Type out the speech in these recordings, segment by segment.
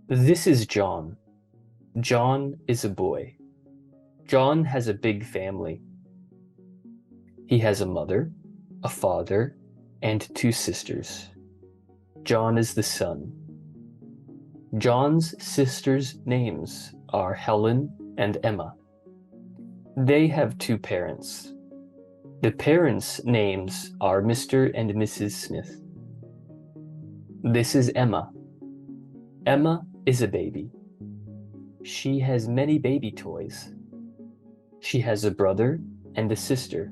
This is John. John is a boy. John has a big family. He has a mother, a father, and 2 sisters. John is the son. John's sisters' names are Helen and Emma. They have 2 parents. The parents' names are Mr. and Mrs. Smith. This is Emma. Emma is a baby. She has many baby toys. She has a brother and a sister.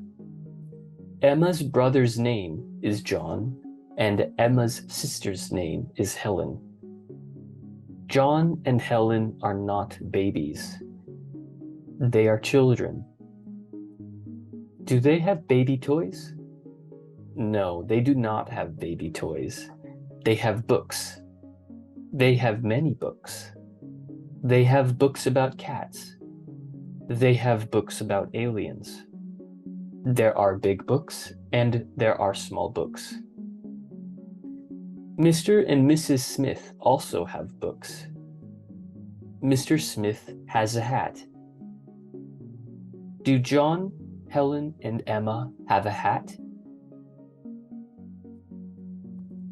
Emma's brother's name is John, and Emma's sister's name is Helen. John and Helen are not babies. They are children. Do they have baby toys? No, they do not have baby toys. They have books. They have many books. They have books about cats. They have books about aliens. There are big books and there are small books. Mr. and Mrs. Smith also have books. Mr. Smith has a hat. Do John, Helen, and Emma have a hat?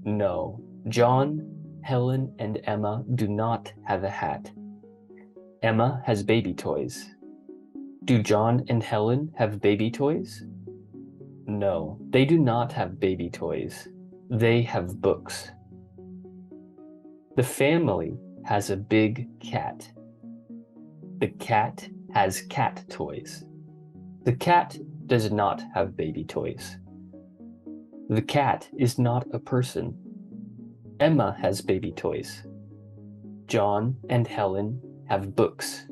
No, John, Helen, and Emma do not have a hat. Emma has baby toys. Do John and Helen have baby toys? No, they do not have baby toys. They have books. The family has a big cat. The cat has cat toys. The cat does not have baby toys. The cat is not a person. Emma has baby toys. John and Helen have books.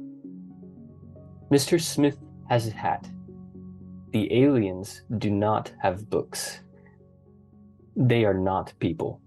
Mr. Smith has a hat. The aliens do not have books. They are not people.